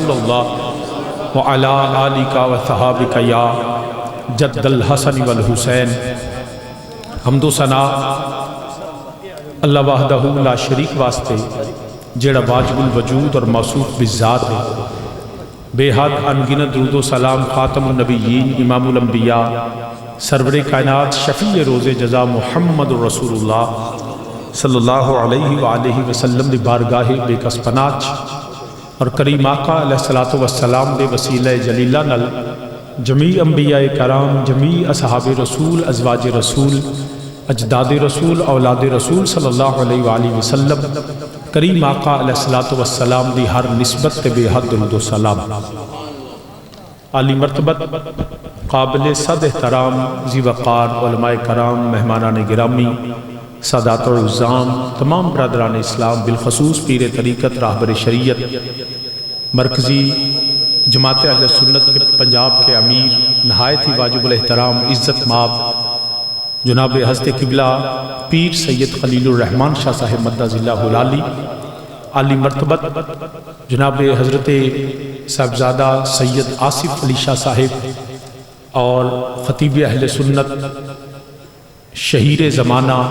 صلی اللہ وعلی آلک و صحابک یا جد الحسن والحسین۔ حمد و ثنا اللہ وحدہ لا شریک واسطے جڑا واجب الوجود اور موصوف بالذات ہے۔ بے حد انگنت درود و سلام خاتم النبیین امام الانبیاء سرور کائنات شفیع روز جزا محمد رسول اللہ صلی اللہ علیہ وآلہ وسلم دی بارگاہ بے کس پناچ اور کریم آقا علیہ السلام دے وسیلہ جلیلہ نل جمیع انبیاء کرام، جمیع اصحاب رسول، ازواج رسول، اجداد رسول، اولاد رسول صلی اللہ علیہ وآلہ وسلم کریم آقا علیہ السلام دی ہر نسبت تے بے حد درود و سلام۔ عالی مرتبت قابل صد احترام ذی وقار علماء کرام، مہمانان گرامی، سادات و عزام، تمام برادران اسلام، بالخصوص پیر طریقت راہبر شریعت مرکزی جماعت اہل سنت کے پنجاب کے امیر، نہایت ہی واجب الاحترام عزت مآب جناب حضرت قبلہ پیر سید خلیل الرحمن شاہ صاحب مدد اللہ العالی، عالی مرتبت جناب حضرت صاحبزادہ سید آصف علی شاہ صاحب اور خطیب اہل سنت شہیر زمانہ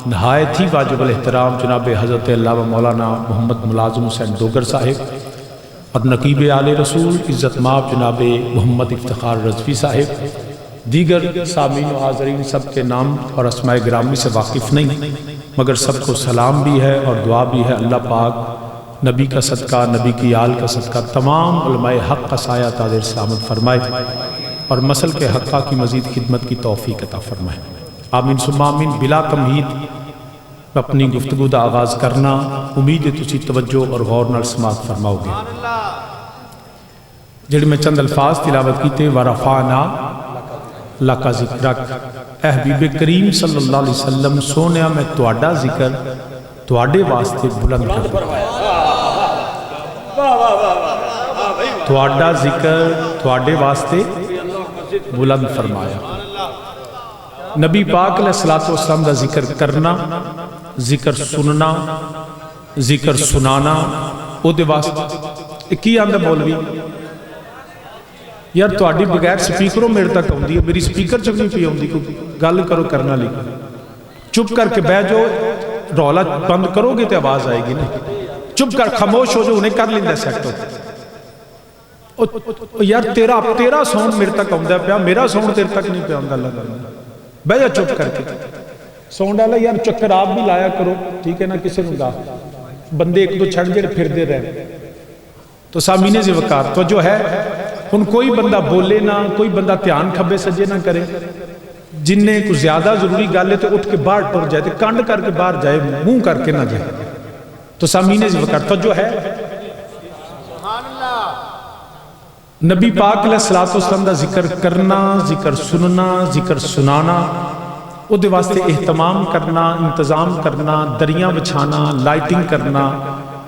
نہایت ہی واجب الاحترام جناب حضرت علامہ مولانا محمد ملازم حسین دوگر صاحب اور نقیب آل رسول عزت مآب جناب محمد افتخار رضوی صاحب، دیگر سامعین و حاضرین سب کے نام اور اسماء گرامی سے واقف نہیں، مگر سب کو سلام بھی ہے اور دعا بھی ہے۔ اللہ پاک نبی کا صدقہ، نبی کی آل کا صدقہ تمام علماء حق کا سایہ تاج سلامت فرمائے اور مسل کے حقہ کی مزید خدمت کی توفیق عطا فرمائے۔ آمین ثم آمین۔ بلا تمہید اپنی گفتگو دا آغاز کرنا، امید ہے تسی توجہ اور غور نال سماعت فرماؤ گے۔ جڑے میں چند الفاظ تلاوت کیتے ورفعنا لکا ذکرک، اے حبیب کریم صلی اللہ علیہ وسلم سونیا میں تواڈا ذکر تواڈے واسطے بلند کر دیا، تواڈا ذکر تواڈے واسطے بلند فرمایا۔ نبی پاک علیہ السلام دا ذکر کرنا، ذکر سننا، ذکر سنانا او دے واسطے کی آندہ مولوی یار تواڈی بغیر سپیکروں میرے تک آؤندی ہے، میری سپیکر چ نہیں پی آؤندی، کوئی گل کرو کرنا لی چپ کر کے بہ جو رولا بند کرو گے تو آواز آئے گی نا، چپ کر خاموش ہو جو انہیں کر لیندہ سیکٹو۔ یار تیرا ساؤنڈ میرے تک آؤندہ پیا، میرا ساؤنڈ تیرے تک نہیں پیا آؤندہ اللہ کرنا، بہ جا چپ کر کے ساؤنڈ آلہ یار چکر آپ بھی لایا کرو، ٹھیک ہے نا، کسے نگا بندے ایک دو چھڑ جڑ پھر دے رہے تو سامعین ذی وقار تو جو ہے ان کوئی بندہ بولے نہ، کوئی بندہ دھیان کھبے سجے نہ کرے، جن نے کوئی زیادہ ضروری گل ہے تو اٹھ کے باہر ٹر جائے، کانڈ کر کے باہر جائے، منہ کر کے نہ جائے۔ تو سامعین ذی وقار تو جو ہے نبی پاک علیہ السلام دا ذکر کرنا، ذکر سننا، ذکر سنانا، او دے واسطے اہتمام کرنا، انتظام کرنا، دریاں بچھانا، لائٹنگ کرنا،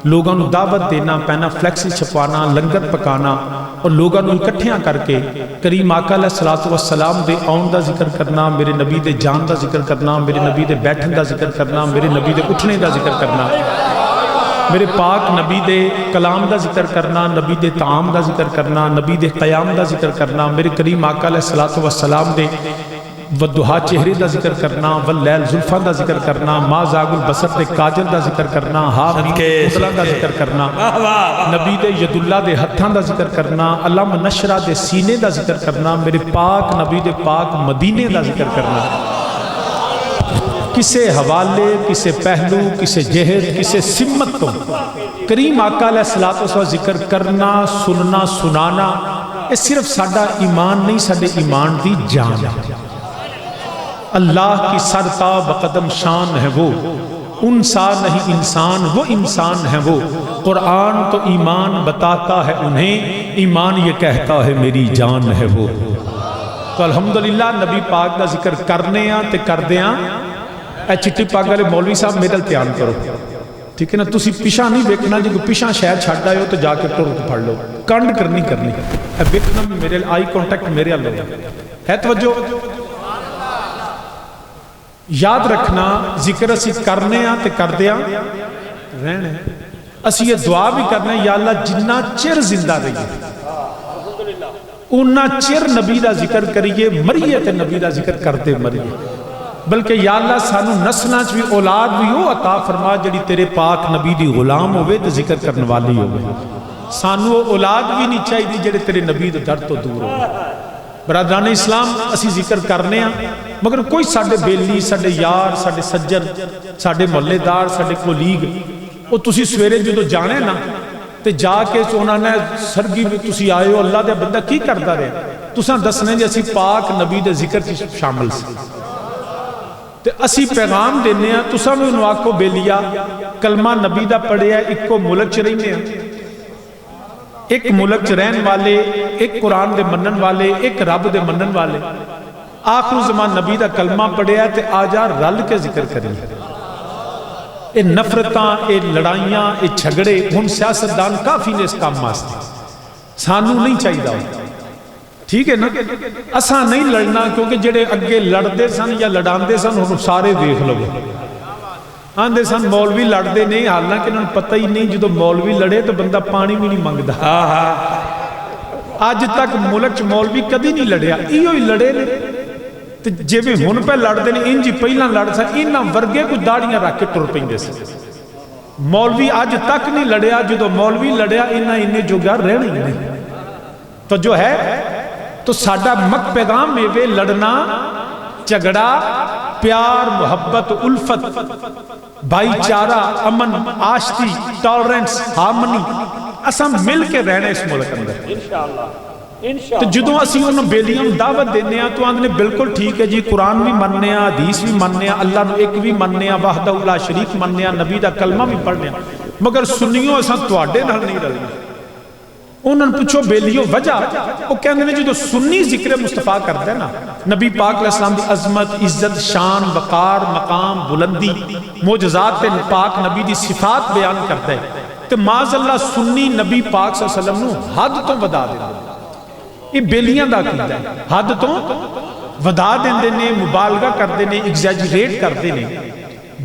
لوگاں نو دعوت دینا، پینا فلیکسی چھپوانا، لنگر پکانا اور لوگاں نو اکٹھیاں کر کے کریم آقا علیہ السلام دے آن دا ذکر کرنا، میرے نبی دے جان دا ذکر کرنا، میرے نبی دے بیٹھن دا ذکر کرنا، میرے نبی دے اٹھنے دا ذکر کرنا، میرے پاک نبی دے کلام دا ذکر کرنا، نبی دے طعام دا ذکر کرنا، نبی دے قیام دا ذکر کرنا، میرے کریم آقا علیہ السلام دے ودہا چہرے دا ذکر کرنا، واللیل زلفان دا ذکر کرنا، ما زاغ البصر دے کاجل دا ذکر کرنا، حامیم قتلہ دا ذکر کرنا، نبی دے ید اللہ دے ہتھان دا ذکر کرنا، علم نشرہ دے سینے دا ذکر کرنا، میرے پاک نبی دے پاک مدینے دا ذکر کرنا، کسے حوالے، کسے پہلو، کسے جہد، کسے سمت تو کریم آقا علیہ السلام ذکر کرنا، سننا، سنانا، یہ صرف ساڑھا ایمان نہیں، ساڑھے ایمان دی جان ہے۔ اللہ کی سرتا بقدم شان ہے وہ، انسان نہیں انسان، وہ انسان ہے وہ، قرآن تو ایمان بتاتا ہے انہیں، ایمان یہ کہتا ہے میری جان ہے وہ۔ تو الحمدللہ نبی پاک دا ذکر کرنے ہیں تے کر دیاں، اے چٹی پاک والے مولوی صاحب میرے تیان کرو، ٹھیک ہے نا، تسی پیشاں نہیں بیکنا جی، پیشاں شاید چھاڑ آئے ہو تو جا کے ٹور کو پڑھ لو، کنڈ کرنی اے بیکنا میرے آئی کانٹیکٹ میرے اللہ ہے۔ توجہ یاد رکھنا، ذکر اسی کرنے ہیں تے کر دیاں رہنے، اسی یہ دعا بھی کرنا ہے یا اللہ جنہ چر زندہ رہیے انہ چر نبی دا ذکر کریے، مریے تے نبی دا ذکر کرتے مریے، بلکہ یا اللہ سانو نسلانچ بھی اولاد بھی ہو عطا فرما جڑی تیرے پاک نبی دی غلام ہوئے تے ذکر کرنے والی ہوئے، سانو اولاد بھی نہیں چاہیے جڑے تیرے نبی دے در تو دور ہوئے۔ برادران اسلام اسی ذکر کرنے ہیں مگر کوئی ساڑھے بیلی، ساڑھے یار، ساڑھے سجر، ساڑھے محلے دار، ساڑھے کولیگ وہ تسی سویرے جو جانے نا تے جا کے انہوں نے سرگی میں تسی آئے ہو اللہ دے بندہ کی کرتا رہے تساں دسنے جی اسی پاک نبی دے ذکر کی شامل سے تے اسی پیغام دینے ہیں تساں میں انہوں آکو بیلیا کلمہ نبی دا پڑھے ہیں، ایک کو ملک چ رہنے ہیں، ایک ملک چ رہن والے، ایک قرآن دے منن والے، ایک رب دے منن والے، آخر زمان نبی دا کلمہ پڑھے ہیں تے آجا رل کے ذکر کریں، اے نفرتاں، اے لڑائیاں، اے جھگڑے ہن سیاستدان کافی نے اس کام واسطے سانو نہیں چاہیے دا ٹھیک ہے نا، اساں نہیں لڑنا کیونکہ جڑے اگے لڑدے سن یا لڑاندے سن ہن سارے دیکھ لو آندے سن مولوی لڑدے نہیں، حالانکہ انہوں نے پتہ ہی نہیں جدو مولوی لڑے تو بندہ پانی بھی نہیں منگدا، آج تک ملک مولوی کدی نہیں لڑیا، ایو ہی لڑے نے جے بھی ہن پہ لڑ دے نہیں انجی پہلا لڑ سا انہاں ورگے کچھ داڑیاں رکھ کے ٹر پئیندے سے مولوی آج تک نہیں لڑیا، جدو مولوی لڑیا انہیں جو گیا رہنا ہی نہیں تو جو ہے تو ساڈا مک پیغام میں وہ لڑنا جھگڑا پیار محبت الفت بھائی چارہ امن آشتی ٹالرنس ہارمنی اساں مل کے رہنا اس ملک اندر انشاءاللہ تو جدوں اسی انہوں بیلیاں دعوت دینے ہیں تو آندھنے بالکل ٹھیک ہے جی قرآن بھی مننے ہیں حدیث بھی مننے ہیں اللہ نے ایک بھی مننے ہیں وحدہ لا شریک مننے ہیں نبی دا کلمہ بھی پڑھنے ہیں مگر سنیوں اساں تواڈے نال نہیں رلنے انہوں نے پوچھو بیلیوں وجہ وہ کہنے نے جدو سنی ذکر مصطفیٰ کرتے ہیں نا نبی پاک علیہ السلام دی عظمت عزت شان وقار مقام بلندی معجزات پاک نبی دی صفات بیان کرتے ہیں تو معاذ اللہ سنی نبی پاک صلی اللہ علیہ وسلم نو حد تو ودا دینا یہ بیلیاں دا کیتا ہے حد تو ودا دیندے نے مبالغہ کردے نے ایگزیجریٹ کردے نے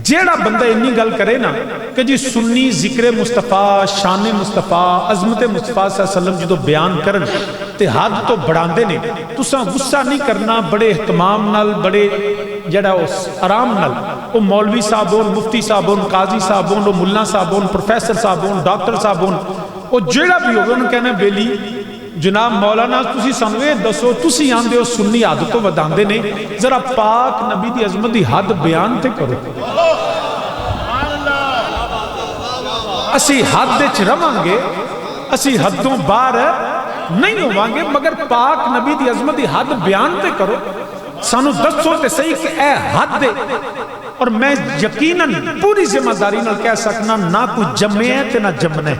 جیڑا بندہ انی گل کرے نا کہ جی سنی ذکر مصطفیٰ شان مصطفیٰ عظمت مصطفیٰ صلی اللہ علیہ وسلم جدو بیان کرن تے حد تو بڑھاندے نے تساں غصہ نہیں کرنا بڑے اہتمام نال بڑے جڑا اس آرام نال وہ مولوی صاحبون مفتی صاحبون قاضی صاحبون وہ ملا صاحبون پروفیسر صاحبون ڈاکٹر صاحبون وہ جیڑا بھی ہوگا انہوں کہنا بیلی جناب مولانا تسی سنوے دسو تسی آندے ہو سنی حد تو وداندے نے ذرا پاک نبی دی عظمت دی حد بیان تے کرو اسی حد دے چ رواں گے اسی حدوں باہر نہیں ہوواں گے مگر پاک نبی دی عظمت دی حد بیان تے کرو سانو دسو تے صحیح کہ اے حد دے اور میں یقیناً پوری ذمہ داری نال کہہ سکنا نہ کوئی جمعے تے نہ جمنے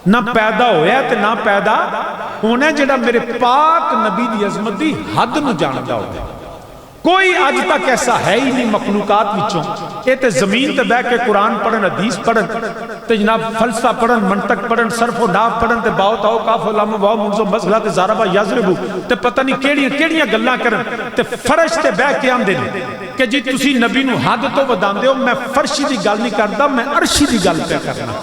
نہ پیدا ہویا تے نہ پیدا ہونے جڑا میرے پاک نبی دی عظمت دی حد نو جاندا ہوگا کوئی آج تک ایسا ہے ہی نہیں مخلوقات وچوں یہ تے زمین تے بیٹھ کے قرآن پڑھن حدیث پڑھن تے جناب فلسفہ پڑھن منطق پڑھن صرف و ناف پڑھن تے باؤ تاؤ کاف و لام واو منزو مزغلہ تے زاربا یزربو تے پتہ نہیں کیڑیاں گلاں کرن تے فرش تے بیٹھ کے آندے نے کہ جی تسی نبی نو حد تو وداندے ہو میں فرشی دی گل نہیں کردا میں عرشی دی گل پہ کرنا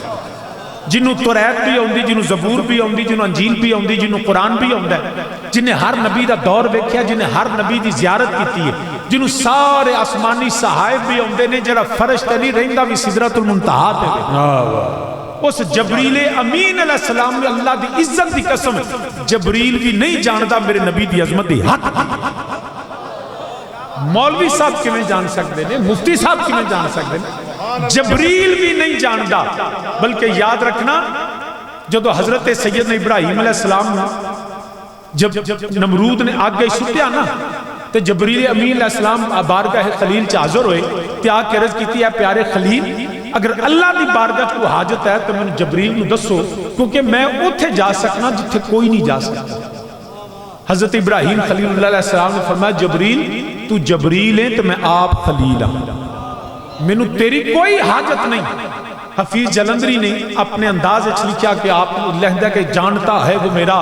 جنہوں توریت بھی ہوندی جنہوں زبور بھی ہوندی جنہوں انجیل بھی ہوندی جنہوں قرآن بھی ہوندہ ہے جنہیں ہر نبی دا دور ویکھیا جنہیں ہر نبی دی زیارت کیتی ہے جنہوں سارے آسمانی صحائف بھی ہوندے نے جڑا فرشتہ نہیں رہندہ بھی سدرۃ المنتہا تے اس جبریل امین علیہ السلام نے اللہ دی عزت دی قسم جبریل بھی نہیں جاندا میرے نبی دی عظمت دی حد مولوی صاحب کیویں جان سکتے ہیں مفتی صاحب کیویں جان سکتے ہیں جبریل بھی نہیں جاندا بلکہ یاد رکھنا جدو حضرت سیدنا ابراہیم علیہ السلام جب نمرود نے آگ گئی سٹیا نا تو جبریل امین علیہ السلام بارگاہ خلیل حاضر ہوئے تیا کہ عرض کیتی ہے پیارے خلیل اگر اللہ دی بارگاہ کو حاجت ہے تو میں جبریل نو دسو کیونکہ میں اوتھے جا سکنا جتھے کوئی نہیں جا سکتا حضرت ابراہیم خلیل اللہ علیہ السلام نے فرمایا جبریل تو جبریل ہے تو میں آپ خلیل ہوں میں تیری کوئی حاجت نہیں حفیظ جلندری نے اپنے انداز اچھ لکھا کہ آپ لہدہ کہ جانتا ہے وہ میرا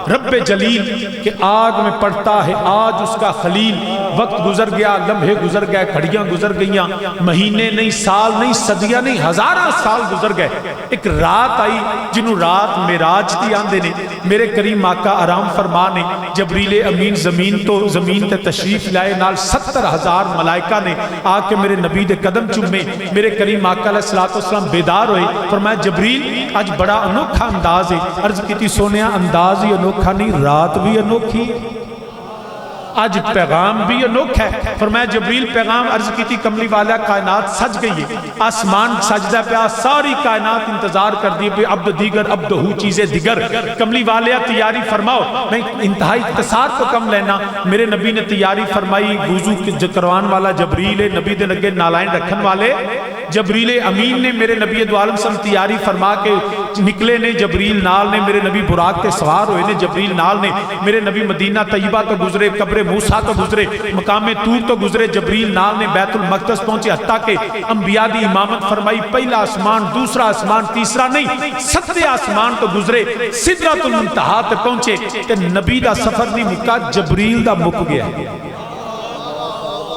رب جلیل کہ آگ میں پڑتا ہے آج اس کا خلیل وقت گزر گیا لمحے گزر گئے کھڑیاں گزر گئیاں مہینے نہیں سال نہیں صدیاں نہیں ہزارہ سال گزر گئے ایک رات آئی جنہوں رات معراج دی آندے نے. میرے کریم آقا آرام فرما نے جبریل امین زمین تے تشریف لائے نال 70,000 ملائکہ نے آ کے میرے نبی دے قدم چومے. میرے کریم آقا علیہ السلام بیدار ہوئے. فرمایا جبریل آج بڑا انوکھا انداز ہے. عرض کی تھی سونیا انداز ہی انوکھا نہیں، رات بھی انوکھی، آج پیغام بھی انوکھا ہے. فرمایا جبریل پیغام. عرض کی تھی کملی والا کائنات سج گئی ہے، آسمان سجدہ پہ، ساری کائنات انتظار کر دی پہ عبد دیگر عبد ہو چیزیں دیگر. کملی والا تیاری فرماؤ. میں انتہائی اختصار تو کم لینا. میرے نبی نے تیاری فرمائی. وضو کروان والا جبریل ہے، نبی دے لگے نالائن رکھن والے جبریل امین نے میرے نبی دو عالم سم تیاری فرما کے نکلے نے. جبریل نال نے میرے نبی براق کے سوار ہوئے نے. جبریل نال نے میرے نبی مدینہ طیبہ تو گزرے، قبر موسیٰ تو گزرے، مقام طور تو گزرے. جبریل نال نے بیت المقدس پہنچے، حتیٰ کہ انبیاء دی امامت فرمائی. پہلا آسمان، دوسرا آسمان، تیسرا نہیں، 7 آسمان تو گزرے، سدرۃ المنتہا تے پہنچے. تے نبی دا سفر نہیں مکا، جبریل دا مک گیا.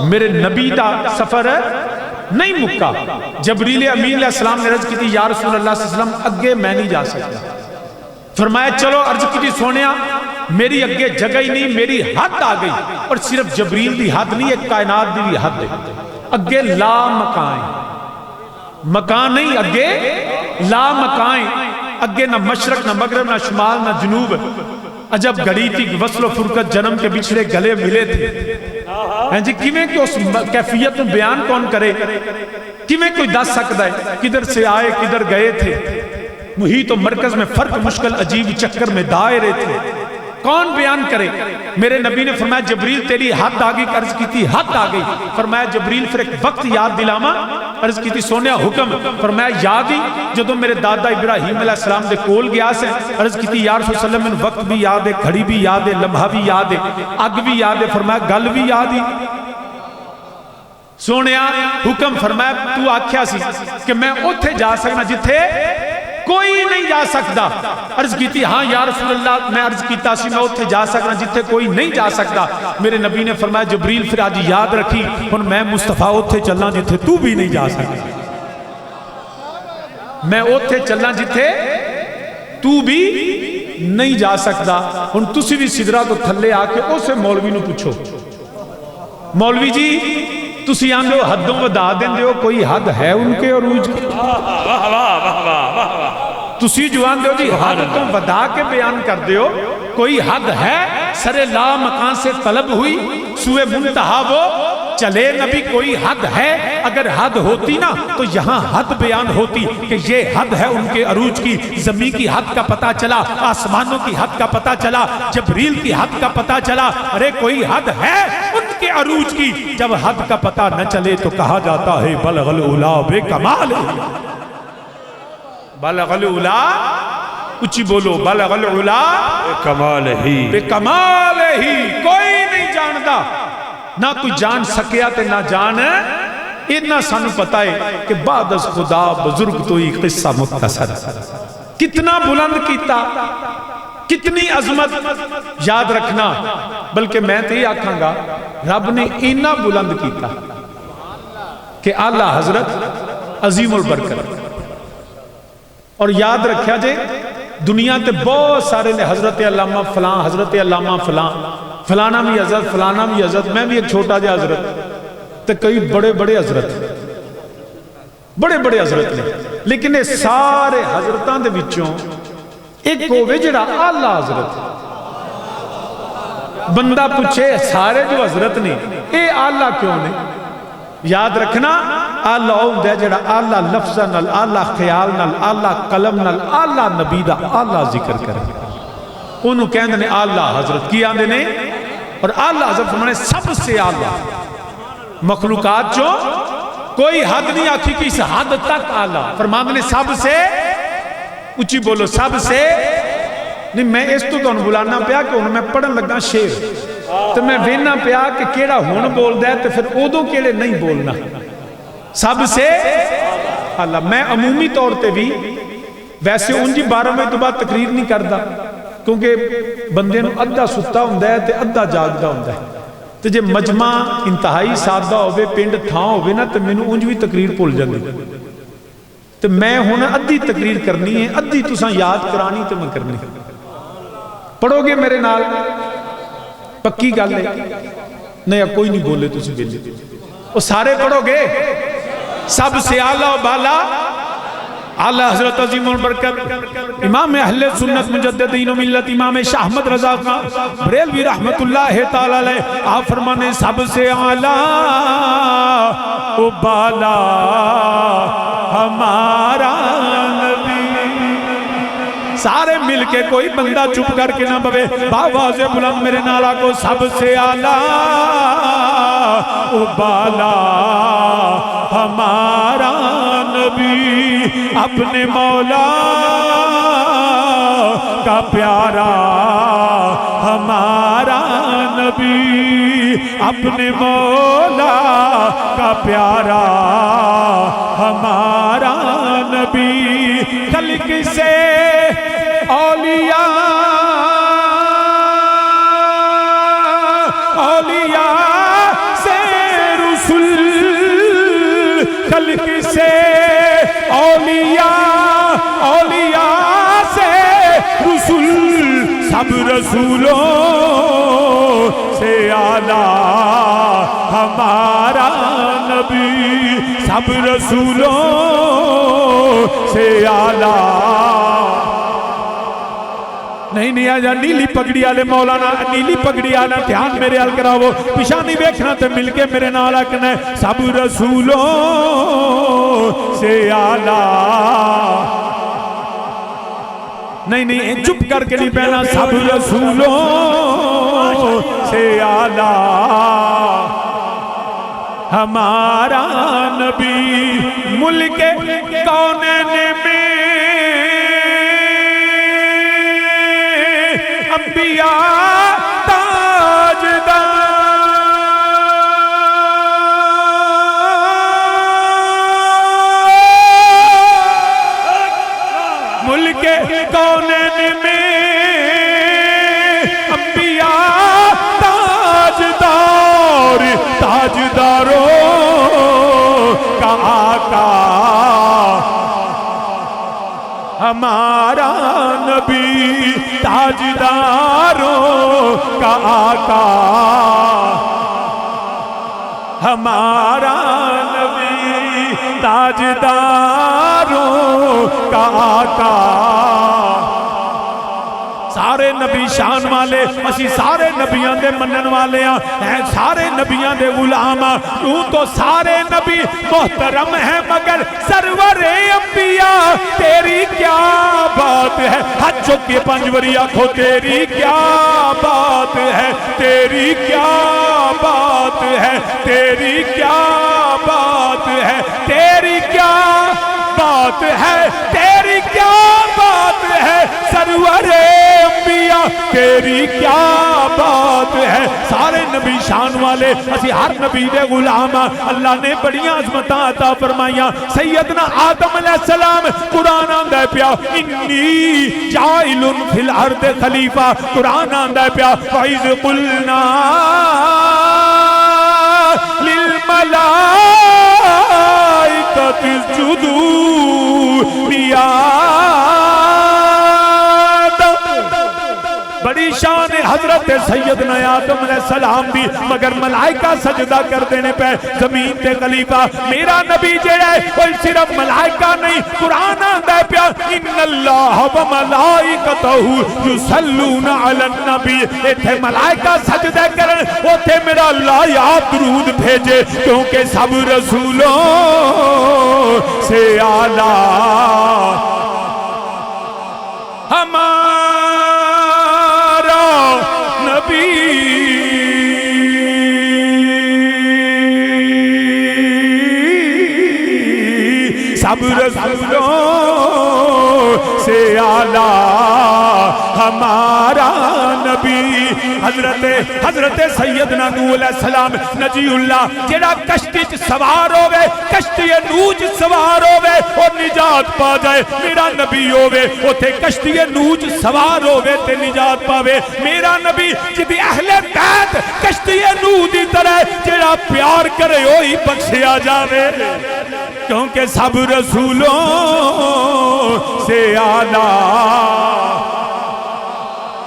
میرے نبی دا سفر نہیں مکا. جبریل امین علیہ السلام نے عرض کی تھی یا رسول اللہ صلی اللہ علیہ وسلم اگے میں نہیں جا سکتا. فرمایا چلو. عرض کی تھی سونیا میری اگے جگہ ہی نہیں، میری حد آ گئی. اور صرف جبریل دی حد نہیں، ایک کائنات دی بھی حد ہے. اگے لا مکان، مکان نہیں، اگے لا مکان. اگے نہ مشرق نہ مغرب نہ شمال نہ جنوب. عجب گھڑی تھی وصل و فرقت جنم کے بچھڑے گلے ملے تھے. جی کیویں کہ اس کیفیت میں بیان کون کرے؟ کیویں کوئی دس سکتا ہے کدھر سے آئے کدھر گئے تھے؟ محیط و مرکز میں فرق مشکل عجیب چکر میں دائرے تھے، کون بیان کرے؟ میرے نبی نے فرمایا جبریل تیری حد آگئی. عرض کی تھی حد آگئی. فرمایا جبریل پھر ایک وقت یاد دلاما. عرض کی تھی سونیا حکم. فرمایا یاد ہی جدو میرے دادا ابراہیم علیہ السلام دے کول گیا سے. عرض کی تھی یا رسول اللہ علیہ وسلم وقت بھی یاد ہے، گھڑی بھی یاد ہے، لمحہ بھی یاد ہے، اگ بھی یاد ہے. فرمایا گل بھی یاد ہی. سونیا حکم. فرمایا تو آکھیا سی کہ میں اوتھے جا سکنا جتھے کوئی نہیں جا سکتا. عرض کی تھی ہاں یا رسول اللہ میں عرض کیتا سی میں اوتھے جا سکنا جتھے کوئی نہیں جا سکتا. میرے نبی نے فرمایا جبریل پھر آج یاد رکھی ہن میں مصطفیٰ اوتھے چلنا جتھے تو بھی نہیں جا سکتا. میں اوتھے چلنا جتھے تو بھی نہیں جا سکتا. ہن تسی بھی سدرہ تو تھلے آ کے اسے مولوی نو پوچھو مولوی جی تسی آندے ہو حدوں ودا دیں دیو کوئی حد ہے ان کے عروج کی؟ تسی جو آندے ہو جی حد تو ودا کے بیان کر دیو کوئی حد ہے؟ سر لا مکان سے طلب ہوئی سوئے منتہا وہ چلے نبی. کوئی حد ہے؟ اگر حد ہوتی نا تو یہاں حد بیان ہوتی کہ یہ حد ہے ان کے عروج کی. زمین کی حد کا پتہ چلا، آسمانوں کی حد کا پتہ چلا، جبریل کی حد کا پتہ چلا. ارے کوئی حد ہے ان کے عروج کی. جب حد کا پتہ نہ چلے تو کہا جاتا ہے بلغ العلا بے کمال. بلغ العلا اچھی بولو بلغ العلا بے کمال ہی. بے کمال ہی. کوئی نہیں جانتا، نہ کوئی جان سکیا تے نہ جان. اتنا سانو پتہ ہے کہ بعد از خدا بزرگ تو ہی قصہ مختصر. کتنا بلند کیتا، کتنی عظمت یاد رکھنا. بلکہ میں تو یہ آکھاں گا رب نے اتنا بلند کیتا کہ اعلیٰ حضرت عظیم البرکت. اور یاد رکھیا جے دنیا تے بہت سارے نے حضرت علامہ فلاں حضرت علامہ فلاں فلانا بھی حضرت فلانا بھی حضرت. میں بھی ایک چھوٹا جا حضرت تے کئی بڑے بڑے حضرت بڑے بڑے حضرت نے. لیکن یہ سارے حضرتان دے وچوں ایک ہوئے جڑا اعلیٰ حضرت. بندہ پوچھے سارے جو حضرت نے اے اعلیٰ کیوں نے؟ یاد رکھنا اعلیٰ ہوندہ ہے جڑا اعلیٰ لفظ نال اعلیٰ خیال نال اعلیٰ قلم نال اعلیٰ نبی دا اعلیٰ ذکر کرے. انہوں کہندے نے اعلیٰ حضرت کی آندے نے. اور اعلیٰ حضرت فرمانے سب سے اعلیٰ مخلوقات جو کوئی حد نہیں آکھی کہ اس حد تک اعلیٰ. فرمانے سب سے اچھی بولو سب سے نہیں. میں اس تو دون بلانا پیا کہ انہوں میں پڑھن لگا شیر تو میں وینا پیا کہ کیڑا ہون بول دے تو پھر ادو کیڑے نہیں بولنا. سب سے اللہ. میں عمومی طور تے بھی ویسے انجی 12 میں تو بعد تقریر نہیں کردا کیونکہ بندے نو ادھا ستا ہوندہ ہے تے ادھا جاگدا ہوندہ ہے. تو جے مجمع انتہائی سادہ ہوئے پنڈ تھاں ہوئے نا تو میں نو انج بھی تقریر پول جاندی. تو میں ہوں ادھی تقریر کرنی ہے، ادھی تساں یاد کرانی تو میں کرنی. پڑھو گے میرے نال؟ پکی گل ہے؟ نہیں کوئی نہیں بولے تسی بولے. وہ سارے پڑھو گے؟ سب سے اعلیٰ و بالا اعلیٰ حضرت عظیم البرکت امام اہل سنت مجددین و ملت امام شاہ احمد رضا بریلوی رحمت اللہ تعالی علیہ. آپ فرمانے سب سے اعلیٰ و بالا ہمارا نبی. سارے مل کے کوئی بندہ چپ کر کے نہ بوے، باواز بلند میرے نالا کو. سب سے اعلیٰ و بالا ہمارا نبی، اپنے مولا کا پیارا ہمارا نبی، اپنے مولا کا پیارا ہمارا نبی. خلق سے اولیاء سے رسول، خلق سے اولیاء سے رسول، سب رسولوں سے اعلیٰ ہمارا نبی، سب رسولوں سے اعلیٰ. نہیں آجا نیلی پگڑی آلے مولانا، نیلی پگڑی آلے دھیان میرے حال کراؤ، پیشہ نہیں بیکھنا تے مل کے میرے نال آکھنا ہے سب رسولوں سے اعلیٰ. نہیں چپ کر کے نہیں پہنا، سب رسولوں سے اعلیٰ ہمارا نبی. ملک کونین میں انبیاء تاجدار، ملک کونین میں انبیاء تاجدار، تاجداروں کا آقا ہمارا نبی، تاجداروں کا آقا ہمارا نبی، تاجداروں کا آقا. سارے نبی شان والے، اسی سارے نبیان دے منن والے ہیں، سارے نبیان دے غلام. تو سارے نبی محترم ہیں مگر سرور انبیاء تیری کیا بات ہے. حج کے پنجوری آنکھو تیری کیا بات ہے، تیری کیا بات ہے، تیری کیا بات ہے، تیری کیا بات ہے، تیری کیا بات ہے سرور انبیاء تیری کیا بات ہے. سارے نبی شان والے، اسی ہر نبی دے غلام. اللہ نے بڑی عظمتاں عطا فرمائیاں. سیدنا آدم علیہ السلام قرآن آندہ پیا انی جائل فی الارض خلیفہ، قرآن آندہ پیا وَإِذْ قُلْنَا لِلْمَلَائِكَةِ اسْجُدُوا لِآدَمَ. بڑی شان حضرت سیدنا آدم علیہ السلام دی، مگر ملائکہ سجدہ کر دینے پہ زمین تے خلیفہ. میرا نبی جڑا ہے کوئی صرف ملائکہ نہیں، قرآن آندہ پیا ان اللہ و ملائکتہ یصلون علی النبی. ایتھے ملائکہ سجدہ کرن، اوتھے میرا اللہ یاد درود بھیجے، کیونکہ سب رسولوں سے اعلیٰ ہمارا نبی. سب رسولوں سے اعلیٰ ہمارا نبی. نبی حضرت سیدنا نوح علیہ السلام نجی اللہ جڑا کشتی چ سوار ہوئے کشتی نوح چ سوار ہوئے اور نجات پا جائے میرا نبی ہوئے اوتھے کشتی نوح چ سوار ہوئے تے نجات پاوے میرا نبی جدی اہل بیت کشتی نوح دی طرح جڑا پیار کرے وہی بخشیا جاوے کیونکہ سب رسولوں سے اعلیٰ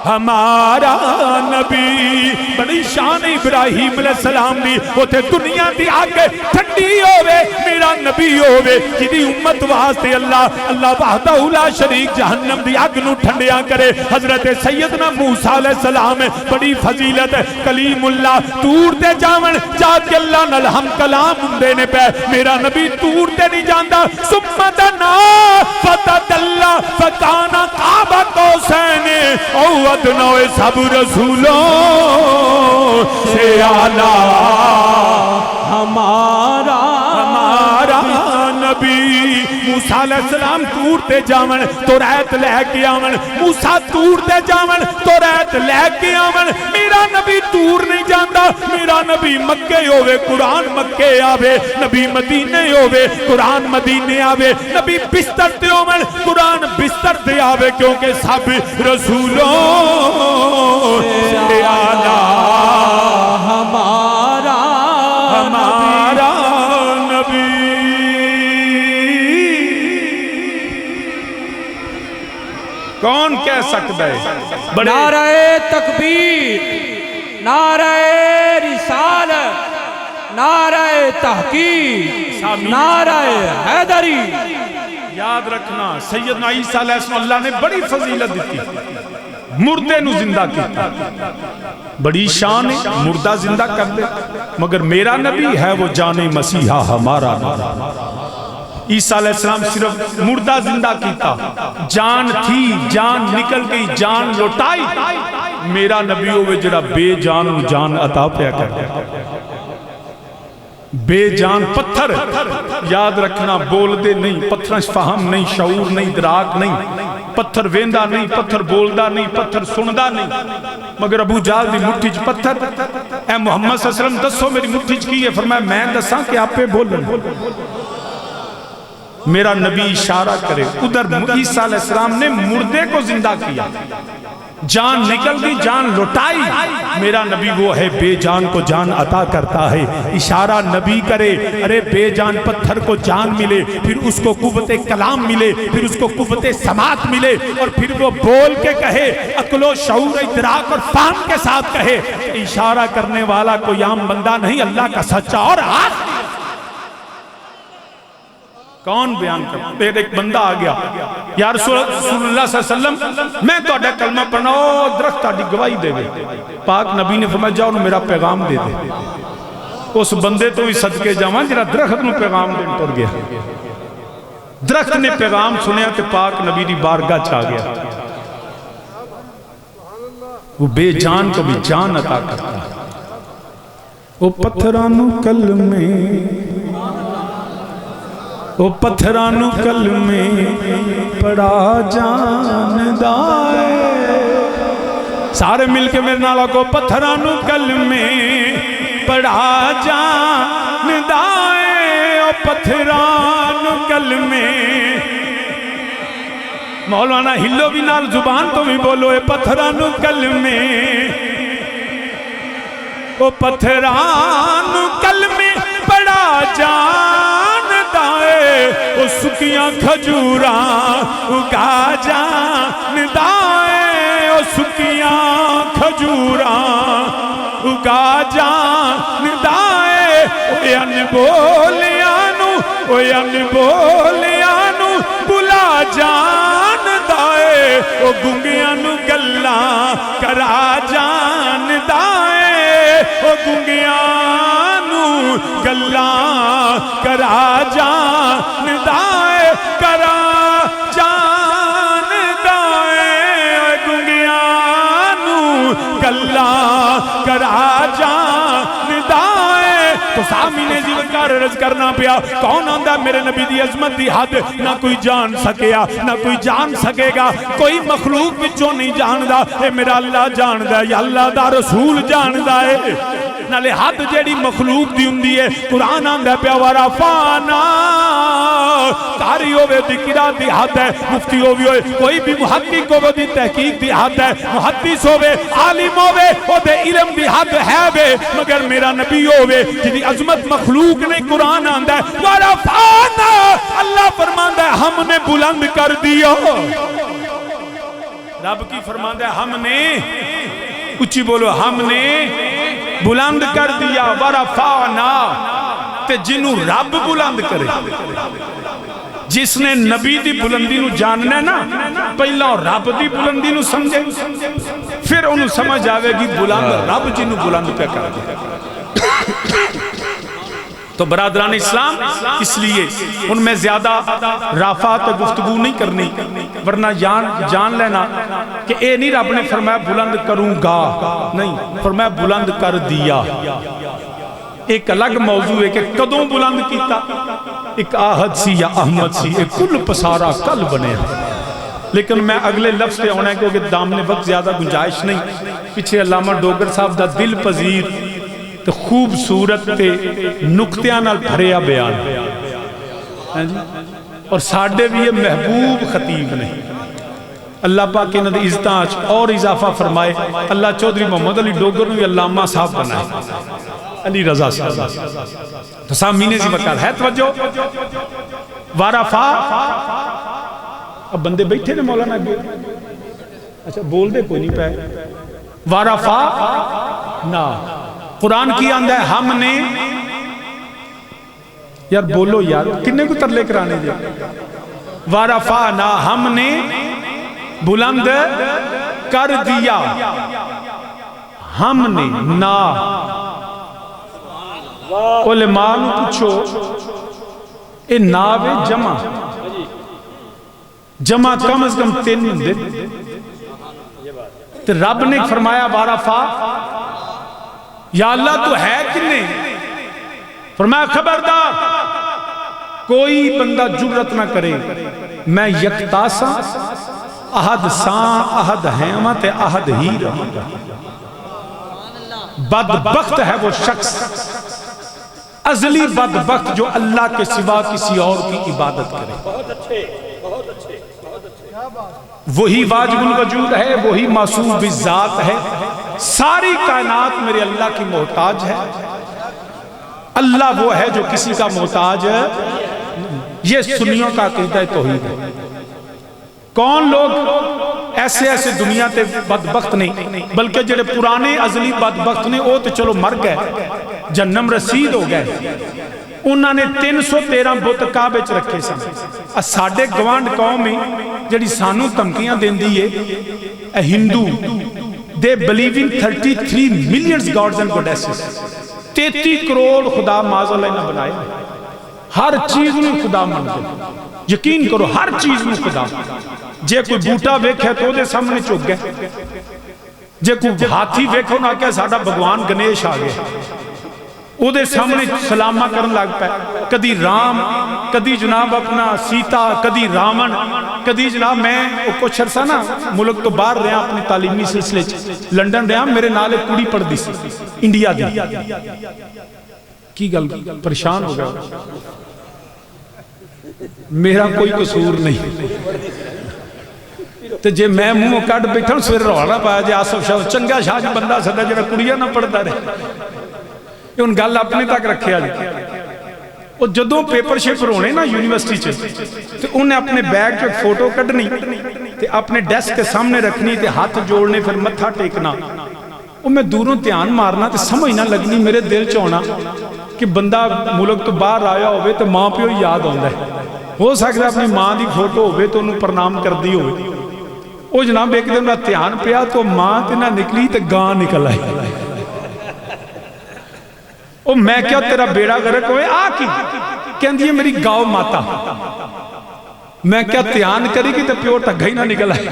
ہمارا نبی بڑی شان ابراہیم علیہ السلام دی اوتھے دنیا دی آگ ٹھنڈی ہوئے میرا نبی ہوئے جدی امت واسطے اللہ وحدہ لا شریک جہنم دی آگ نو ٹھنڈیاں کرے حضرت سیدنا موسیٰ علیہ السلام بڑی فضیلت کلیم اللہ تور تے جاون جا کے اللہ نال ہم کلام ہندے نے پہ میرا نبی تور تے نہیں جاندا ثم دنا فتدلّا فکانا قاب قوسین او ادنوے سب رسولوں سے اعلیٰ ہمارا نبی موسیٰ علیہ السلام تور تے جاون تو ریت لے کے آون موسیٰ تور تے جاون تو ریت لے کے آون میرا نبی تور نہیں جاندا میرا نبی مکے ہوئے قرآن مکے آوے نبی مدینے ہوئے قرآن مدینے آوے نبی بستر تے آون قرآن بستر تے آوے کیونکہ سب رسولوں سے اعلیٰ ہمارا نبی کون کہہ سکتا ہے نعرہ تکبیر نعرہ رسالت نعرہ تحقیق نعرہ حیدری یاد رکھنا سیدنا عیسیٰ علیہ السلام اللہ نے بڑی فضیلت دیتی مردے نو زندہ کیتا بڑی شان ہے مردہ زندہ کر دے مگر میرا نبی ہے وہ جان مسیحا ہمارا عیسیٰ علیہ السلام صرف مردہ زندہ کیتا جان تھی جان نکل گئی جان لوٹائی میرا نبی ہوئے جڑا بے جان جان عطا پیا کر بے جان پتھر یاد رکھنا بول دے نہیں پتھر فہم نہیں شعور نہیں دراک نہیں پتھر ویندہ نہیں پتھر بولدہ نہیں پتھر سندہ نہیں مگر ابو جہل دی مٹھی چ پتھر اے محمد صلی اللہ علیہ وسلم دسو میری مٹھی چ کی ہے فرمایا میں دساں کہ آپ پہ بولن میرا نبی اشارہ کرے ادھر عیسیٰ علیہ السلام نے مردے کو زندہ کیا جان نکل گئی جان لوٹائی میرا نبی وہ ہے بے جان کو جان عطا کرتا ہے اشارہ نبی کرے ارے بے جان پتھر کو جان ملے پھر اس کو قوت کلام ملے پھر اس کو قوت سماعت ملے اور پھر وہ بول کے کہے عقل و شعور ادراک اور فہم کے ساتھ کہے اشارہ کرنے والا کوئی عام بندہ نہیں اللہ کا سچا اور آخری کون بیان کرتا پھر ایک بندہ آ گیا یا رسول اللہ صلی اللہ علیہ وسلم میں تو اڈا کلمہ پڑھنا درخت آڈی گواہی دے گئے پاک نبی نے فرمایا جاؤ میرا پیغام دے دے اس بندے تو ہی صدقے جاوان جنہا درخت نے پیغام دے ٹر گیا درخت نے پیغام سنیا کہ پاک نبی دی بارگاہ چاہ گیا وہ بے جان کو بھی جان عطا کرتا وہ پتھرانو کلمے وہ پتھرانو کلمے پڑا جان دائے سارے مل کے میرے نالا کو پتھرانو کلمے پڑا جان دائے وہ پتھرانو کلمے مولانا ہلو بھی نال زبان تو بھی بولو اے پتھرانو کلمے وہ پتھرانو کلمے پڑا جان او سکیاں کھجوراں اگا جان دائے او سکیاں کھجوراں اگا جان دائے او ان بولیاں نو بلا جان دائے او گنگیاں نو گلاں کرا جان دائے او گنگیاں نو گلاں کرا جان دائے کرا جان دائے گنگیاں نو گلاں کرا جان دائے تو سامی نے جی وقار عرض کرنا پیا کون آندہ میرے نبی دی عظمت دی حد نہ کوئی جان سکیا نہ کوئی جان سکے گا کوئی مخلوق بچوں نہیں جاندہ اے میرا اللہ جاندہ یا اللہ دا رسول جاندہ ہے نالے حد جیڑی مخلوق دی ہوندی ہے قرآن آندہ پیا ورفعنا تاری ہوئے دی قرآن دی حد ہے مفتی ہوئے کوئی بھی محقق ہوئے دی تحقیق دی حد ہے محدث ہوئے عالم ہوئے او دے علم دی حد ہے بے مگر میرا نبی ہوئے جنہی عظمت مخلوق نے قرآن آندہ ہے ورفعنا اللہ فرماندہ ہے ہم نے بلند کر دیا رب کی فرماندہ ہے ہم نے اچھی بولو ہم نے بلند کر دیا ورفعنا تے جنہوں رب بلند کرے جس نے نبی دی بلندی نو جاننا نا پہلا رب دی بلندی نو سمجھے پھر انہوں سمجھ آوے گی بلند رب جنہوں بلند پہ کر دیا تو برادران اسلام اس لیے ان میں زیادہ رافعات گفتگو نہیں کرنی ورنہ جان لینا کہ اے نہیں رب نے فرمایا بلند کروں گا نہیں فرمایا بلند کر دیا ایک الگ موضوع ہے کہ کدوں بلند کیتا ایک آہد سی یا احمد سی ایک کل پسارا کل بنے لیکن میں اگلے لفظ پہ ہونا ہے کیونکہ دامنے وقت زیادہ گنجائش نہیں پیچھے علامہ ڈوگر صاحب دا دل پذیر تو خوبصورت تے نکتیاں نال بھریا بیان اور ساڑھے بھی یہ محبوب خطیب نہیں اللہ پاک کے ندی عزتاں اور اضافہ فرمائے اللہ چودھری محمد علی ڈوگر نے علامہ صاحب بنائے علی رضا صاحب تو سامین سی بکار ہے توجہ ورفع اب بندے بیٹھے نے مولانا اچھا بول دے کوئی نہیں پہ ورفع نا قرآن کی آندہ ہے ہم نے یار بولو یار کنے کو تر لے کر آنے دے ورفعنا ہم نے بلند کر دیا ہم نے نا علماء نے پوچھو اے ناوے جمع کم از کم 3 دن تو رب نے فرمایا ورفع یا اللہ تو ہے کنے فرمایا خبردار کوئی بندہ جرت نہ کرے میں یکتا سا احد ساں احد ہیمہ تے احد ہی رہا بدبخت ہے وہ شخص ازلی بدبخت جو اللہ کے سوا کسی اور کی عبادت کرے وہی واجب الوجود ہے وہی معصوم بالذات ہے ساری کائنات میرے اللہ کی محتاج ہے اللہ وہ ہے جو کسی کا محتاج ہے یہ سنیوں کا عقیدہ توحید ہے کون لوگ ایسے دنیا تے بدبخت نہیں بلکہ جڑے پرانے ازلی بدبخت نے وہ تو چلو مر گئے جنم رسید ہو گئے انہوں نے 313 بت کعبے چ رکھے سن ساڈے گوانڈ قوم میں جڑی سانو تمکیاں دیندی ہے اے ہندو they believe in 33 million gods and goddesses 33 crore خدا معاذ اللہ نے بنائے ہر چیز میں خدا مانتے یقین کرو ہر چیز میں خدا جے کوئی بوٹا ویکھے تو دے سامنے چوک گئے جے کوئی ہاتھی ویکھو نہ کہ ساڑھا بھگوان گنیش آگے او دے سامنے سلامہ کرن لگ پہ کدی رام کدی جناب اپنا سیتا کدی رامن کدی جناب میں کچھ عرصہ نا ملک تو باہر رہا اپنی تعلیمی سلسلے لنڈن رہا میرے نالے کڑی پڑھ دی سی انڈیا دی کی گل پریشان ہو گیا میرا کوئی قصور نہیں تے جے میں منہ کٹ بیٹھا ہوں سویر روڑا پایا جے آصف شاہ چنگا شاہ جو بندہ سدا جڑا کڑیاں نہ پڑھتا رہے یہ ان گل اپنے تک رکھے آج اور جدوں پیپر شیپر ہونے نا یونیورسٹی چھے تو انہیں اپنے بیگ جو فوٹو کٹنی تے اپنے ڈیسک کے سامنے رکھنی تے ہاتھ جوڑنے پھر متھا ٹیکنا اور میں دوروں تیان مارنا تے سمجھ نہ لگنی میرے دل چونا کہ بندہ ملک تو باہر آیا ہوئے تو ماں پیو یاد ہوندہ ہے ہو سکتا ہے اپنی ماں دی فوٹو ہوئے تو انہوں پرنام کر دی ہوئے او جناب ایک دن میں تیان پیا تو ماں تے نہ نکلی تے گاں نکل آئی او میں کیا تیرا بیڑا گرک ہوئے آکی کہن دیئے میری گاؤ ماتا میں کیا تیان کری کی تے پیو ٹگئی نہ نکل آئی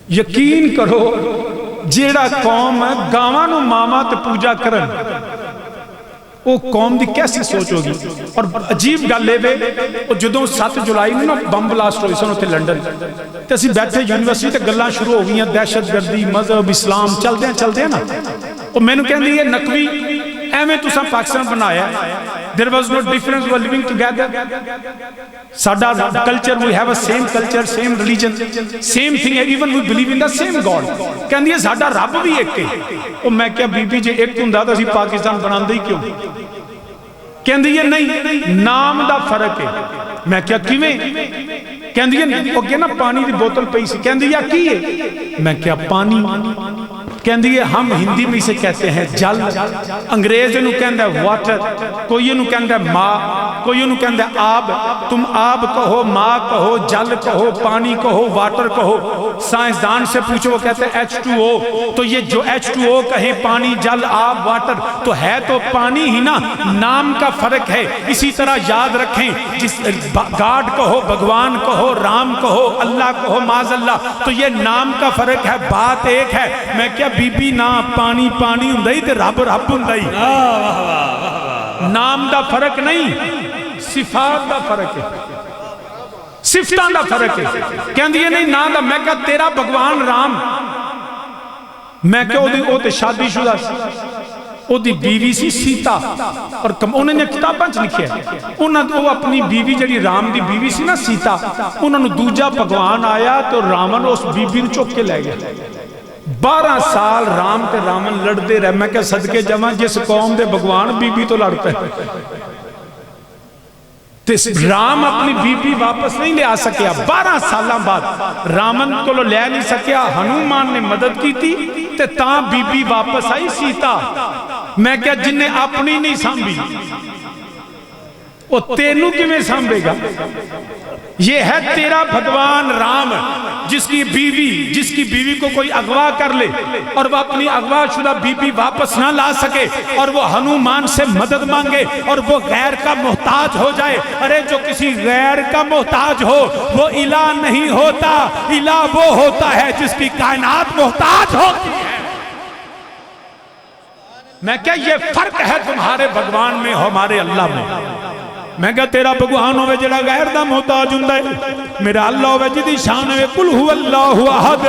یقین کرو جیڑا قوم گاواں نو ماما تے پوجا کرن وہ قوم دی کیسی سوچ ہوگی. اور عجیب گل ہے جدوں 7 جولائی نو بم بلاسٹ ہوئی سن اوتھے لنڈن تے اسی بیٹھے یونیورسٹی تے گلاں شروع ہو گئیاں دہشت گردی مذہب اسلام چلدے ہیں نا. وہ مینوں کہندی ہے نقوی ایویں تساں پاکستان بنایا there was no difference, we were living together. Sada culture, we have a same culture, same religion, same thing, even we believe in the same God. کہندی ہے ساڈا رب بھی ایک ہے. او میں کہیا بی بی جے ایک ہوندا تے اسی پاکستان بناندے ہی کیوں؟ کہندی ہے نہیں نام دا فرق ہے. میں کہیا کیویں؟ کہندی ہے او کہ نا پانی دی بوتل پئی سی. کہندی ہے کی ہے؟ میں کہیا پانی. کہندی ہے ہم ہندی میں اسے کہتے ہیں جل, انگریز انہوں کہندہ ہے واٹر, کوئی انہوں کہندہ ہے ماں, کوئی انہوں کہندہ ہے آب. تم آب کہو, ماں کہو, جل کہو, پانی کہو, واٹر کہو. سائنسدان سے پوچھو وہ کہتے ہیں H2O. تو یہ جو H2O کہیں پانی, جل, آب, واٹر تو ہے تو پانی ہی نا, نام کا فرق ہے. اسی طرح یاد رکھیں جس گاڈ کہو, بھگوان کہو, رام کہو, اللہ کہو, معاذ اللہ, تو یہ نام کا فرق ہے, بات ایک ہے. میں کیا بی بی نا پانی پانی ہندائی تے رب رب ہندائی. نام دا فرق نہیں, صفات دا فرق ہے, صفتان دا فرق ہے. کہندی ہے نہیں نا دا. میں کہا تیرا بھگوان رام, میں کہا او تے شادی شدہ او دی بیوی سی سیتا, اور انہوں نے کتاباں چ لکھیا ہے انہوں نے اپنی بیوی جڑی رام دی بیوی سی نا سیتا, انہوں نے دوجا بھگوان آیا تو رامن اس بیوی نے چوک کے لے گیا. 12 سال رام تے رامن لڑتے رہے. میں کہا صدقے جمع جس قوم دے بھگوان بی بی تو لڑتے ہیں. رام اپنی بی بی واپس نہیں لے آ سکیا. 12 سالہ بعد رامن کو لے نہیں سکیا, ہنومان نے مدد کی تھی تے تاں بی بی واپس آئی سیتا. میں کہا جن نے اپنی نہیں سامبھی وہ تینوں کی میں سامبھے گا. یہ ہے تیرا بھگوان رام جس کی بیوی کو کوئی اغوا کر لے اور وہ اپنی اغوا شدہ بی بی واپس نہ لا سکے اور وہ ہنومان سے مدد مانگے اور وہ غیر کا محتاج ہو جائے. ارے جو کسی غیر کا محتاج ہو وہ الہ نہیں ہوتا, الہ وہ ہوتا ہے جس کی کائنات محتاج ہوتی ہے. میں کہا یہ فرق ہے تمہارے بھگوان میں ہمارے اللہ میں. میں کہا تیرا بھگوان ہوئے جڑا غیر دا محتاج ہندہ ہے, میرا اللہ ہوئے جدی شان ہوئے قل ہوا اللہ احد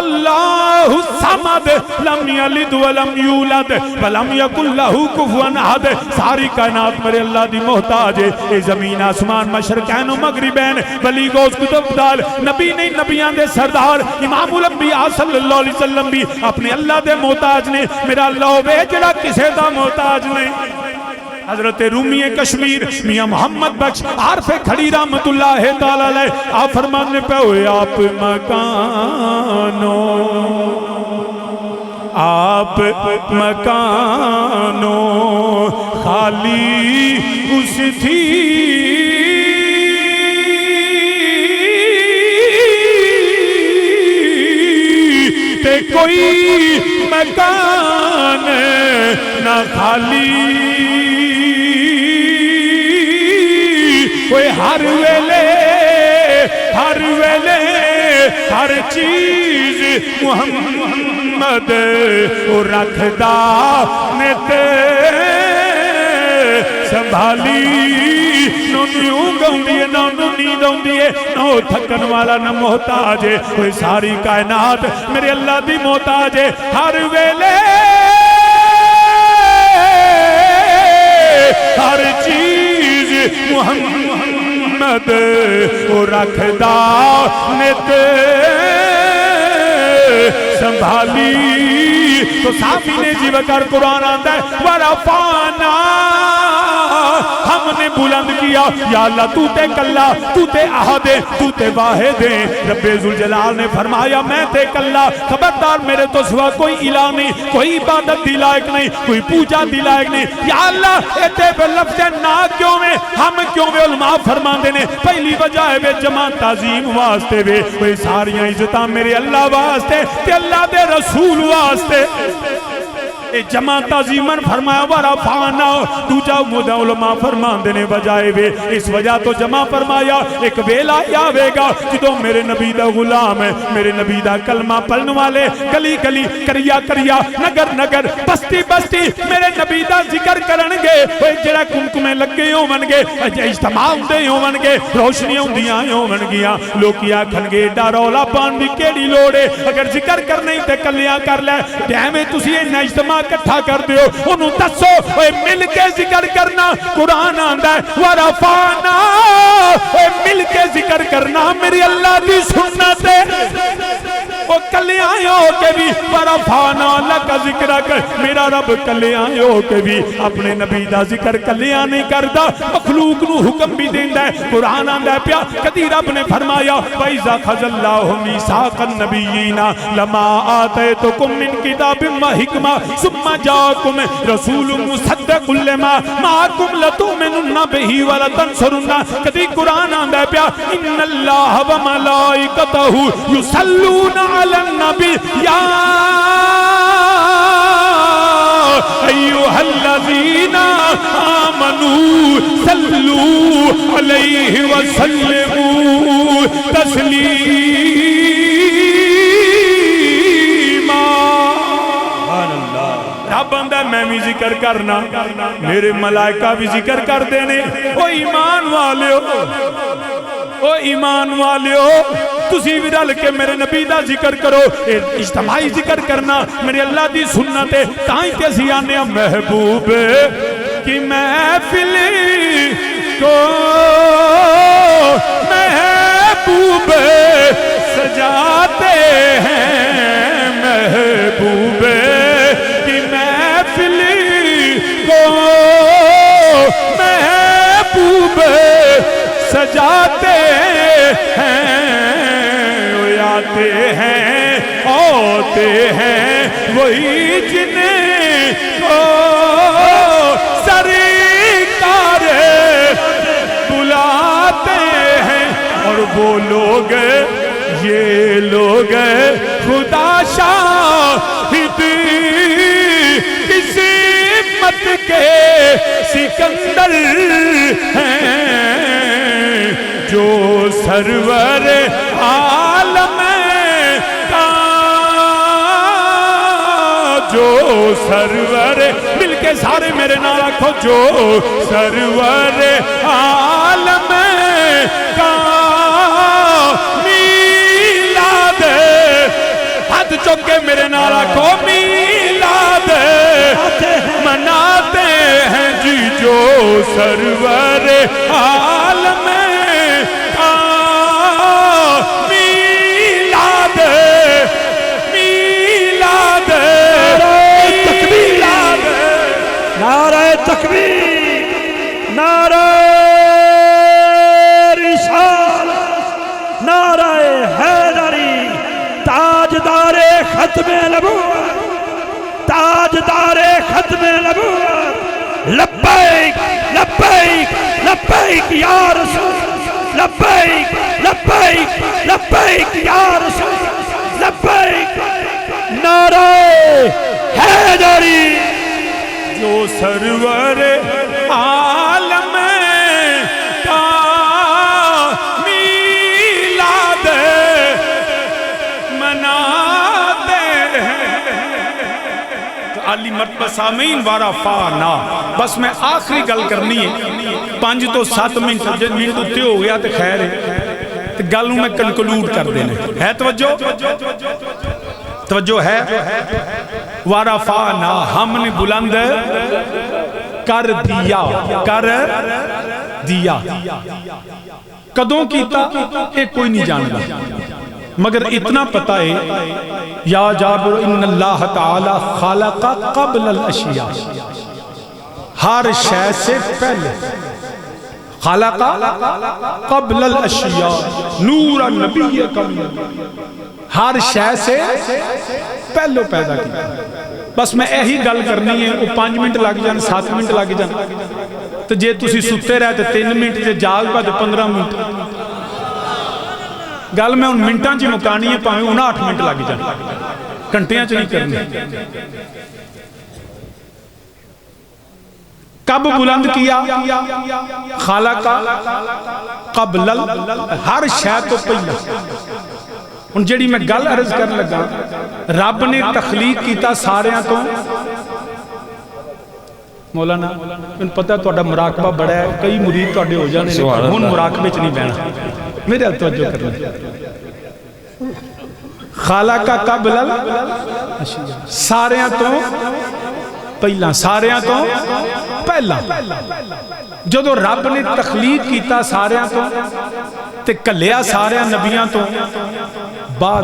اللہ الصمد لم یلد ولم یولد ولم یکن لہ کفوا احد. ساری کائنات میرے اللہ دی محتاج ہے. اے زمین آسمان مشرقین و مغربین ولی گوز کتب دال, نبی نہیں نبیان دے سردار امام الانبیاء صلی اللہ علیہ وسلم بھی اپنے اللہ دے محتاج نے. میرا اللہ ہوئے جڑا کسے دا محتاج نہیں. حضرت رومی کشمیر میاں محمد بخش عارف کھڑی رحمت اللہ تعالیٰ علیہ آپ فرمانے پہ ہوئے آپ مکانوں خالی اس تھی تے کوئی مکان نہ خالی. کوئی ہر ویلے ہر چیز محمد رکھدا نے تے سنبھالی. نو نیوں گاؤں نو نیند آؤندی ہے, نو تھکن والا نہ محتاج ہے. کوئی ساری کائنات میرے اللہ دی محتاج ہے. ہر ویلے ہر چیز محمد رکھدا نے تے سنبھالی. تو صحابی نے جی وکر قرآن آتا ہے ورفعنا, ہم نے بلند کیا یا اللہ تو تے کلا, تو تے احد, تو تے واحد ہے. رب ذوالجلال نے فرمایا میں تے کلا, خبردار میرے تو سوا کوئی الہ نہیں, کوئی عبادت دی لائق نہیں, کوئی پوجا دی لائق نہیں. یا اللہ اتے پہ لفظ نا کیوں میں, ہم کیوں میں علماء فرماندے نے پہلی وجہ ہے جمع تعظیم واسطے وے. کوئی ساریاں عزتاں میرے اللہ واسطے تے اللہ دے رسول واسطے. اے جمع تعظیمن فرمایا ورفعنا دوجا مدہ علماء فرمان دینے بجائے وے اس وجہ تو جمع فرمایا ایک ویلا آوے گا جدو میرے نبی دا غلام ہے میرے نبی دا کلمہ پڑھن والے گلی گلی کریا کریا نگر نگر بستی بستی میرے نبی دا ذکر کرنگے جڑا کمکمیں لگے ہونگے اجتماع ہوندے ہونگے روشنیاں ہوندیاں ہونگیاں لوگ آکھنگے ڈارولا پان بھی کیڑی لوڑے اگر ذکر کرنے تے کلیاں کر لے ٹائم تسی انہاں اجتماع اکٹھا کر دیو انہوں دسو اے مل کے ذکر کرنا قرآن آندا ہے ورفعنا اے مل کے ذکر کرنا میری اللہ دی سنت ہے وہ کلیاں ہو کے بھی ورفعنا لکا ذکرک میرا رب کلیاں ہو کے بھی اپنے نبی دا ذکر کلیاں نہیں کردا مخلوق نو حکم بھی دیندا ہے قرآن آندا ہے پیا کدی رب نے فرمایا وَإِذَا خَذَ اللَّهُ مِيثَاقَ النَّبِيِّينَ لَمَا آتَيْتُكُم مِّن كِتَابٍ وَحِكْمَةٍ ثُمَّ جَاءَكُمْ رَسُولٌ مُصَدِّقٌ لِّمَا مَعَكُمْ لَتُؤْمِنُنَّ بِهِ وَلَتَنصُرُنَّهُ کدی قرآن آندا ہے پیا إِنَّ اللَّهَ وَمَلَائِكَتَهُ يُصَلُّونَ عَلَى النَّبِيِّ يَا أَيُّهَا الَّذِينَ آمَنُوا صَلُّوا عَلَيْهِ وَسَلِّمُوا تَسْلِيمًا رب آندا میں بھی ذکر کرنا میرے ملائکہ بھی ذکر کر دینے او ایمان والے ہو ایمان والے ہو تسی بھی رل کے میرے نبی دا ذکر کرو اجتماعی ذکر کرنا میرے اللہ دی سنت ہے تائیں کیسی آنے محبوب کی محفل کو محبوب سجاتے ہیں محبوب کی محفل کو محبوب سجاتے ہیں آتے ہیں ہوتے ہیں وہی جنہیں کو سرکار بلاتے ہیں اور وہ لوگ یہ لوگ خدا شاہد کسی مت کے سکندر ہیں جو سرور عالم کا جو سرور مل کے سارے میرے نام رکھو جو سرور عالم کا میلاد ہاتھ چوک کے میرے نام رکھو میلاد مناتے ہیں جی جو سرور عالم نعرہ تکبیر نعرہ رسالت نعرہ حیدری تاجدار ختم نبوت تاجدار ختم نبوت لبیک لبیک لبیک یا رسول لبیک لبیک لبیک یا رسول لبیک نعرہ حیدری جو سرور عالم کا میلاد مناتے ہیں علی مرتبہ سامعین ورفعنا بس میں آخری گل کرنی ہے 5 تو 7 منٹ جن منٹ اتے ہو گیا تو خیر ہے گلوں میں کنکلوڈ کر دینے ہے توجہ ہے ورفعنا ہم نے بلند کر دیا کدوں کیتا ایک کوئی نہیں جانتا مگر اتنا پتہ ہے یا جابر ان اللہ تعالی خالق قبل الاشیاء ہر شے سے پہلے خالق قبل الاشیاء نور النبی ہر شے سے پہلو پیدا کی بس میں یہی گل کرنی ہے وہ 5 منٹ لگ جان 7 منٹ لگ جان تو جے تسی ستے رہے تو 3 منٹ جے جاگ پا تو 15 منٹ گل میں ان منٹاں چی مکانی ہے پاہمیں 59 منٹ لگ جان گھنٹیاں چ نہیں کرنی کب بلند کیا؟ خالق قبل ہر شے تو پہلا. ہن جڑی میں گل عرض کرن لگا، رب نے تخلیق کیتا ساریاں تو. مولانا میں پتہ تہاڈا مراقبہ بڑا ہے، کئی مرید تہاڈے ہو جانے ہن مراقبے چ نہیں بیٹھنا، میرے ہل توجہ کرنا. خالق قبل ساریاں تو پہلا، ساریاں تو پہلا. جدو رب نے تخلیق کیتا ساریاں تو تے کلیا ساریاں نبیاں تو بعد،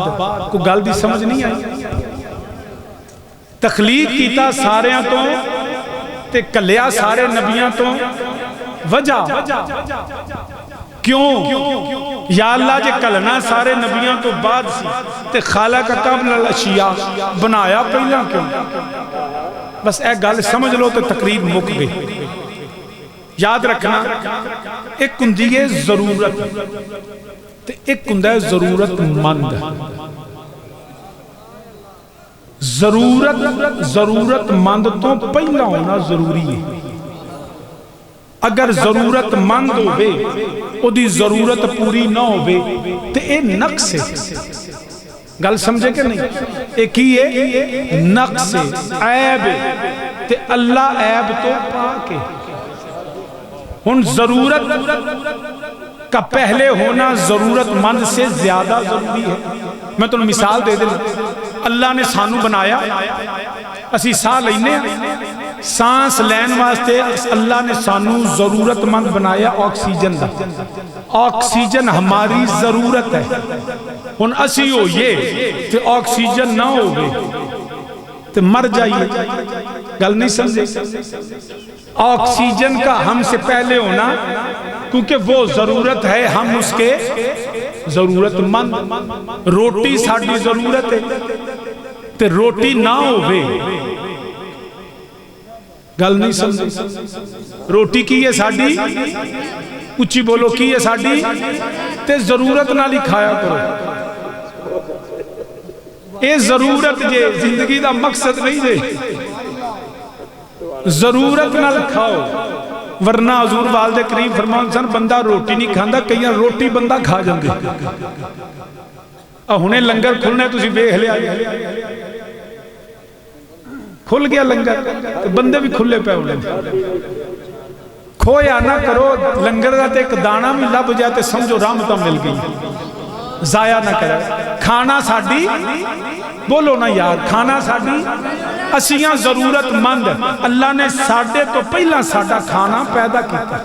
کو گل دی سمجھ نہیں آئی؟ تخلیق کیتا ساریاں تو تے کلیا سارے نبیاں تو وجہ کیوں؟ یا اللہ جے کلنا سارے نبیاں تو بعد سی تے خالق قبل الاشیاء بنایا پہلا کیوں؟ بس اے گل سمجھ لو تو تقریب مک گئی. یاد رکھنا، ایک کندی ہے ضرورت تے ایک کندہ ہے ضرورت مند. ضرورت مند تو پہلا ہونا ضروری ہے. اگر ضرورت مند ہوئے او دی ضرورت پوری نہ ہوئے تے اے نقص ہے. گل سمجھے کہ نہیں؟ ایک ہی ہے نقص ہے، عیب ہے، تے اللہ عیب تو پاک ہے. ان ضرورت کا پہلے ہونا ضرورت مند سے زیادہ ضروری ہے. میں تمہیں مثال دے دوں، اللہ نے سانو بنایا، اسی ساہ لینے سانس لین واسطے اللہ نے سانو ضرورت مند بنایا آکسیجن دا. آکسیجن ہماری ضرورت ہے. ان اسی ہو یہ کہ آکسیجن نہ ہو گئے تو مر جائیے. گل نہیں سمجھے؟ آکسیجن کا ہم سے پہلے ہونا کیونکہ وہ ضرورت ہے، ہم اس کے ضرورت مند. روٹی ساڑھی ضرورت ہے تو روٹی نہ ہوئے. گل نہیں سمجھے؟ روٹی کی ہے ساڑھی، اچھی بولو کی ہے ساڑھی، تے ضرورت نہ لکھایا کرو. اے ضرورت جے زندگی دا مقصد نہیں دے، ضرورت نہ لکھاؤ. ورنہ حضور والد کریم فرمان سن بندہ روٹی نہیں کھاندا، کئیاں روٹی بندہ کھا جاندے. ہنے لنگر کھلنے تسی ویکھ لیا، کھل گیا لنگر، بندے بھی کھلے پے ہونے. کھویا نہ کرو، لنگر دا تے ایک دانا بھی لب جاتے سمجھو رحمتہ مل گئی. ضائع نہ کرے. کھانا ساڑھی، بولو نا یار، کھانا ساڑھی اسیاں ضرورت مند. اللہ نے ساڑھے تو پہلا ساڑھا کھانا پیدا کیتا.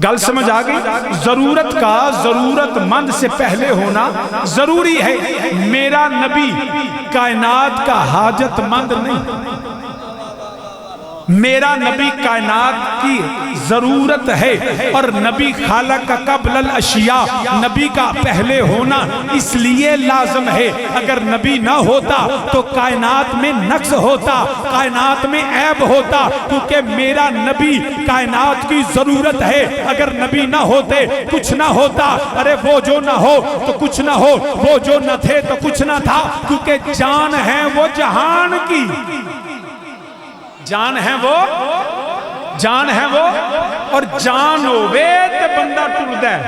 گل سمجھ آگئی؟ ضرورت کا ضرورت مند سے پہلے ہونا ضروری ہے. میرا نبی کائنات کا حاجت مند نہیں، میرا نبی کائنات کی ضرورت ہے. اور نبی خالق کا قبل الاشیاء، نبی کا پہلے ہونا اس لیے لازم ہے. اگر نبی نہ ہوتا تو کائنات میں نقص ہوتا، کائنات میں عیب ہوتا، کیونکہ میرا نبی کائنات کی ضرورت ہے. اگر نبی نہ ہوتے کچھ نہ ہوتا. ارے وہ جو نہ ہو تو کچھ نہ ہو، وہ جو نہ تھے تو کچھ نہ تھا. کیونکہ جان ہے وہ جہان کی، جان ہے وہ، جان ہے وہ، اور جان ہوئے تو بندہ ٹوٹ ہے.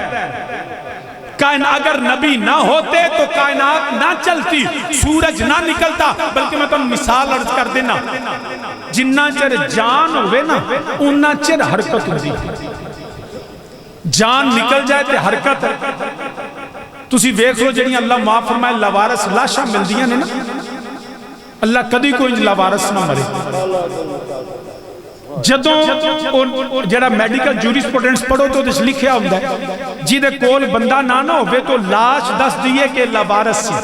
اگر نبی نہ ہوتے تو کائنات نہ چلتی، سورج نہ نکلتا. بلکہ میں تم مثال عرض کر دینا، جنہ چر جان ہوئے نا انہ چر حرکت ہوئی. جان نکل جائے تو حرکت ہے. تسی ویکھ لو جڑیاں اللہ معاف فرمائے لوارس لاشاں مل دیاں نے نا، اللہ کدی کوئی لوارس نہ مرے. جدوں جڑا میڈیکل جوریسپروڈنس پڑھو تو اس لکھیا ہوتا ہے جی دے کول بندہ نہ ہوئے تو لاش دس دیئے کہ لوارس سی.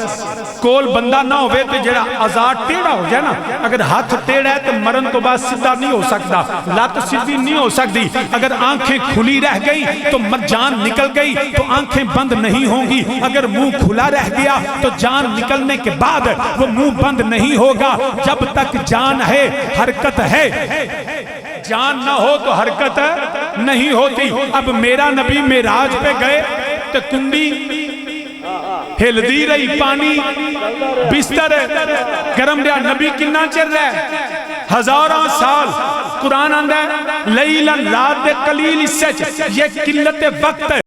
کول بندہ نہ ہوئے تو جڑا آزاد ٹیڑا ہو جائے نا، اگر ہاتھ ٹیڑا ہے تو مرن تو بعد سدھا نہیں ہو سکتا، لات سدھی نہیں ہو سکتی. اگر آنکھیں کھلی رہ گئی تو جان نکل گئی تو آنکھیں بند نہیں ہوں گی. اگر منہ کھلا رہ گیا تو جان نکلنے کے بعد وہ منہ بند نہیں ہوگا. جب تک جان ہے حرکت ہے، جان نہ ہو تو حرکت نہیں ہوتی. اب میرا نبی معراج پہ گئے تو کنڈی ہل دی رہی، پانی بستر گرم رہا. نبی کنا چر رہا ہے؟ ہزاراں سال قرآن آندہ ہے لیلن رات دے قلیل حصے یہ قلت وقت ہے